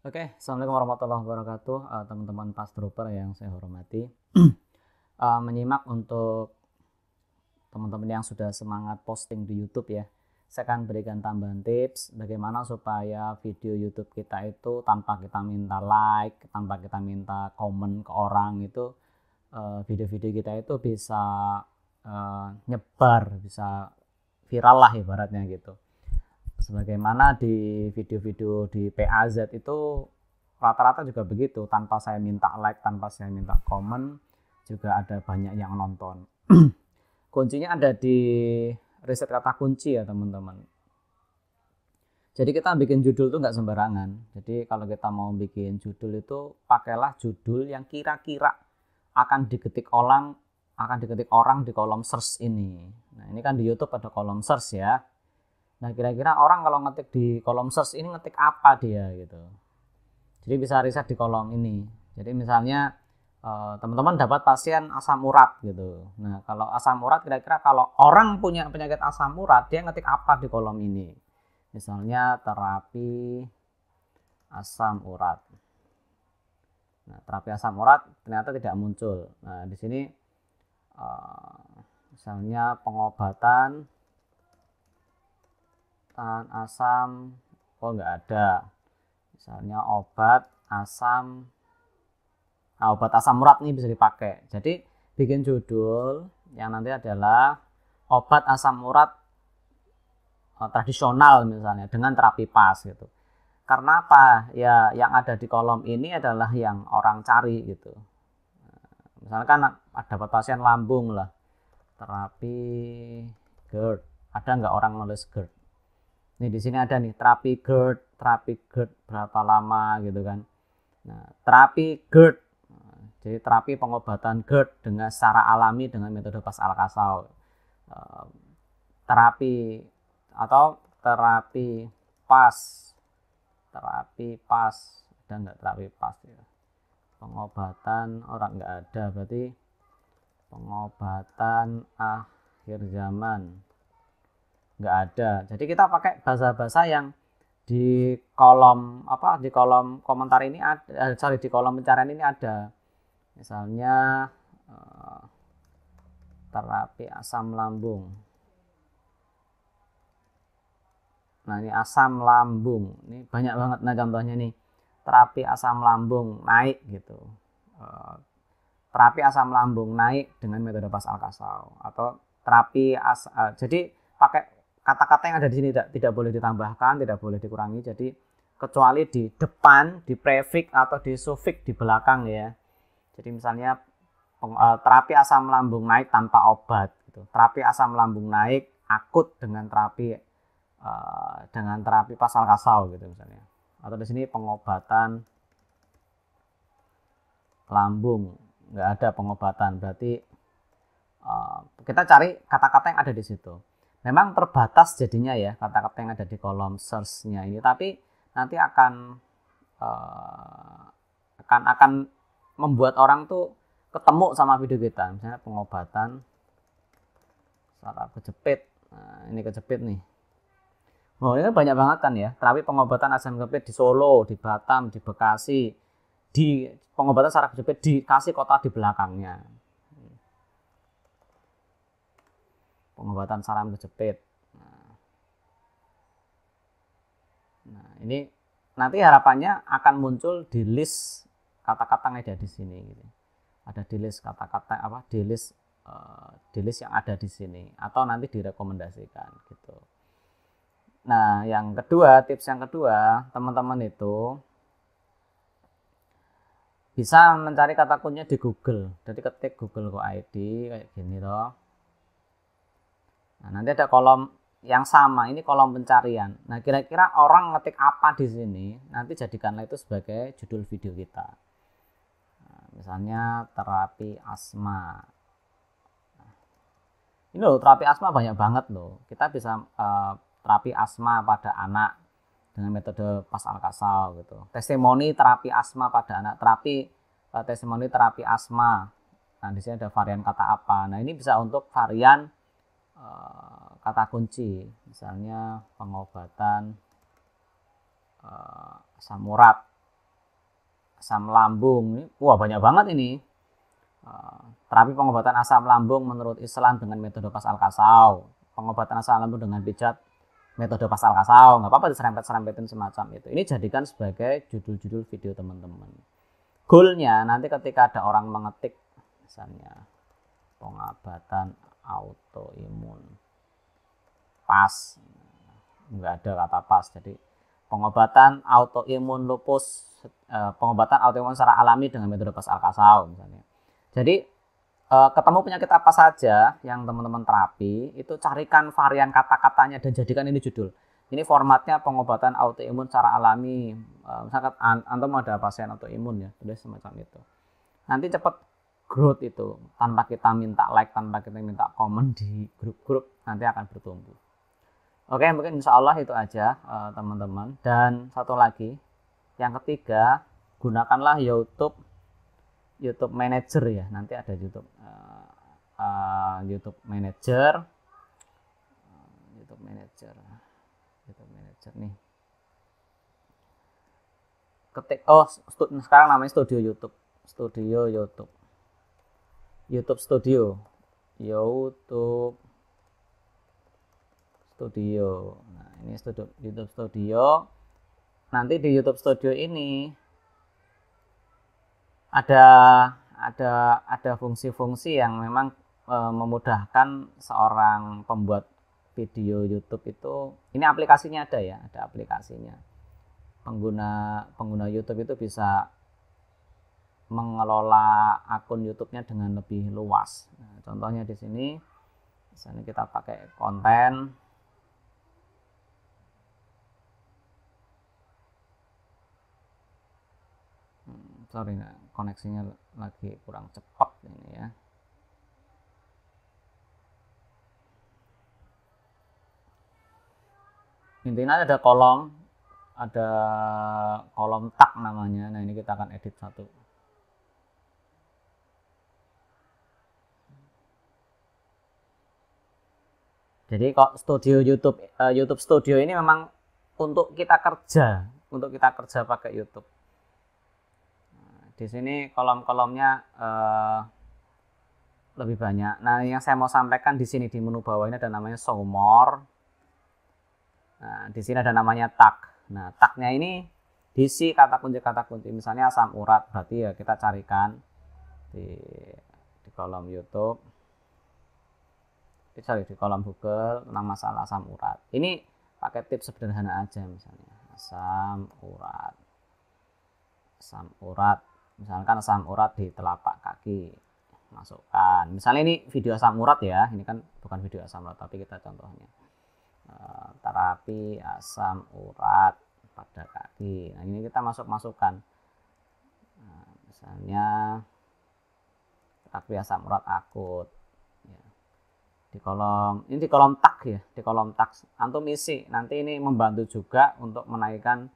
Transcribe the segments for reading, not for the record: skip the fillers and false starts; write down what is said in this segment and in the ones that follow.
Oke, Assalamualaikum warahmatullahi wabarakatuh, teman-teman Fast Trooper yang saya hormati. Menyimak untuk teman-teman yang sudah semangat posting di YouTube ya. Saya akan berikan tambahan tips bagaimana supaya video YouTube kita itu tanpa kita minta like, tanpa kita minta komen ke orang itu video-video kita itu bisa nyebar, bisa viral lah ibaratnya gitu. Sebagaimana di video-video di PAZ itu rata-rata juga begitu, tanpa saya minta like, tanpa saya minta komen juga ada banyak yang nonton. Kuncinya ada di riset kata kunci ya teman-teman. Jadi kita bikin judul tuh nggak sembarangan. Jadi kalau kita mau bikin judul itu pakailah judul yang kira-kira akan diketik orang di kolom search ini. Nah ini kan di YouTube ada kolom search ya. Nah kira-kira orang kalau ngetik di kolom search ini ngetik apa dia gitu. Jadi bisa riset di kolom ini. Jadi misalnya teman-teman dapat pasien asam urat gitu. Nah kalau asam urat kira-kira kalau orang punya penyakit asam urat dia ngetik apa di kolom ini. Misalnya terapi asam urat. Nah terapi asam urat ternyata tidak muncul. Nah di sini misalnya pengobatan asam, oh nggak ada. Misalnya obat asam urat nih bisa dipakai. Jadi bikin judul yang nanti adalah obat asam urat tradisional misalnya dengan terapi pas gitu. Karena apa? Ya yang ada di kolom ini adalah yang orang cari gitu. Misalkan dapat pasien lambung lah, terapi GERD. Ada nggak orang nulis GERD? Nih di sini ada nih terapi GERD berapa lama gitu kan. Nah, terapi GERD. Jadi terapi pengobatan GERD dengan secara alami dengan metode pas Alkasau. Terapi atau terapi pas. Terapi pas. Ada nggak terapi pas ya? Pengobatan orang nggak ada, berarti pengobatan akhir zaman nggak ada. Jadi kita pakai bahasa-bahasa yang di kolom komentar ini ada, di kolom pencarian ini ada. Misalnya terapi asam lambung. Nah ini asam lambung, ini banyak banget. Nah contohnya nih terapi asam lambung naik gitu. Terapi asam lambung naik dengan metode pas Alkasau atau terapi jadi pakai kata-kata yang ada di sini tidak boleh ditambahkan, tidak boleh dikurangi. Jadi kecuali di depan, di prefix atau di suffix di belakang ya. Jadi misalnya terapi asam lambung naik tanpa obat gitu. Terapi asam lambung naik akut dengan terapi pas Alkasau gitu misalnya. Atau di sini pengobatan lambung, nggak ada pengobatan, berarti kita cari kata-kata yang ada di situ. Memang terbatas jadinya ya kata-kata yang ada di kolom search-nya ini, tapi nanti akan membuat orang tuh ketemu sama video kita. Misalnya pengobatan saraf kejepit. Nah, ini kejepit nih. Oh, ini banyak banget kan ya. Terapi pengobatan asam kejepit di Solo, di Batam, di Bekasi, di pengobatan saraf kejepit dikasih kota di belakangnya. Pengobatan saraf kejepit. Nah, ini nanti harapannya akan muncul di list kata-kata yang ada di sini gitu. Ada di list kata-kata di list yang ada di sini atau nanti direkomendasikan gitu. Nah, tips yang kedua, teman-teman itu bisa mencari kata kuncinya di Google. Jadi ketik google.id kayak gini toh. Nah, nanti ada kolom yang sama, ini kolom pencarian. Nah, kira-kira orang ngetik apa di sini? Nanti jadikanlah itu sebagai judul video kita. Nah, misalnya terapi asma. Nah, ini loh, terapi asma banyak banget loh. Kita bisa terapi asma pada anak dengan metode pas Alkasau gitu. Testimoni terapi asma pada anak, testimoni terapi asma. Nah, di sini ada varian kata apa. Nah, ini bisa untuk varian kata kunci, misalnya pengobatan asam urat. asam lambung. Wah, banyak banget ini. Terapi pengobatan asam lambung menurut Islam dengan metode pasal kasau. Pengobatan asam lambung dengan pijat metode pasal kasau. Nggak apa-apa diserempet-serempetin semacam itu. Ini jadikan sebagai judul-judul video teman-teman. Goalnya nanti ketika ada orang mengetik misalnya pengobatan autoimun pas, nggak ada kata pas, jadi pengobatan autoimun lupus, pengobatan autoimun secara alami dengan metode pasal kasau misalnya. Jadi ketemu penyakit apa saja yang teman-teman terapi, itu carikan varian kata-katanya dan jadikan ini judul. Ini formatnya pengobatan autoimun secara alami. Misalkan antum ada pasien autoimun ya, tulis semacam itu. Nanti cepat growth itu, tanpa kita minta like, tanpa kita minta komen di grup-grup, nanti akan bertumbuh. Oke, mungkin insya Allah itu aja teman-teman. Dan satu lagi, yang ketiga, gunakanlah YouTube Manager ya. Nanti ada YouTube Manager nih. Ketik sekarang namanya Studio YouTube Studio. Nah, ini YouTube Studio. Nanti di YouTube Studio ini ada fungsi-fungsi yang memang memudahkan seorang pembuat video YouTube itu. Ini aplikasinya ada ya, ada aplikasinya. Pengguna YouTube itu bisa mengelola akun YouTube-nya dengan lebih luas. Nah, contohnya di sini, misalnya kita pakai konten. Sorry, koneksinya lagi kurang cepat ini ya. Intinya ada kolom tag namanya. Nah, ini kita akan edit satu. Jadi kok YouTube Studio ini memang untuk kita kerja pakai YouTube. Nah, di sini kolom-kolomnya lebih banyak. Nah, yang saya mau sampaikan di sini di menu bawah ini ada namanya Show More. Nah, di sini ada namanya tag. Nah, tagnya ini diisi kata kunci. Misalnya asam urat, berarti ya kita carikan di kolom YouTube. Di kolom Google tentang masalah asam urat. Ini pakai tips sederhana aja, misalnya asam urat, misalkan asam urat di telapak kaki, masukkan. Misalnya ini video asam urat ya, ini kan bukan video asam urat tapi kita contohnya terapi asam urat pada kaki. Nah, ini kita masukkan. Nah, misalnya terapi asam urat akut. Di kolom tag ya, di kolom tag antum isi. Nanti ini membantu juga untuk menaikkan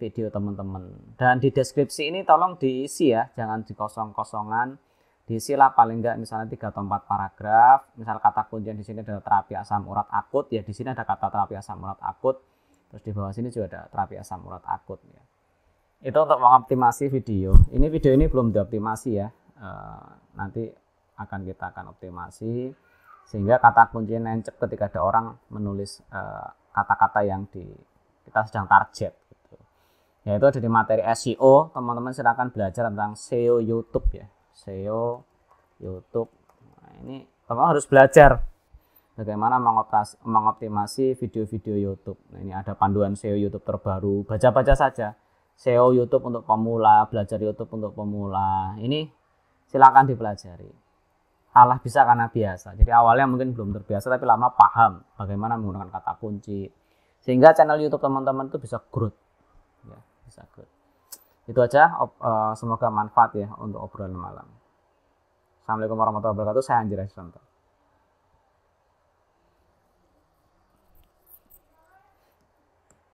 video teman-teman. Dan di deskripsi ini tolong diisi ya, jangan dikosong-kosongan. Diisilah paling enggak misalnya 3 atau 4 paragraf. Misal kata kuncian di sini adalah terapi asam urat akut, ya di sini ada kata terapi asam urat akut. Terus di bawah sini juga ada terapi asam urat akut ya. Itu untuk mengoptimasi video. Ini video ini belum dioptimasi ya. Nanti akan optimasi sehingga kata kunci nancep ketika ada orang menulis kata-kata yang kita sedang target gitu. Yaitu ada di materi SEO, teman-teman silakan belajar tentang SEO YouTube ya. SEO YouTube. Nah, ini teman-teman harus belajar bagaimana mengoptimasi video-video YouTube. Nah, ini ada panduan SEO YouTube terbaru, baca-baca saja. SEO YouTube untuk pemula, belajar YouTube untuk pemula. Ini silakan dipelajari. Allah bisa karena biasa. Jadi awalnya mungkin belum terbiasa tapi lama paham bagaimana menggunakan kata kunci. Sehingga channel YouTube teman-teman itu bisa growth. Ya, bisa growth. Itu aja, semoga manfaat ya untuk obrolan malam. Assalamualaikum warahmatullahi wabarakatuh. Saya Anjir Asranto.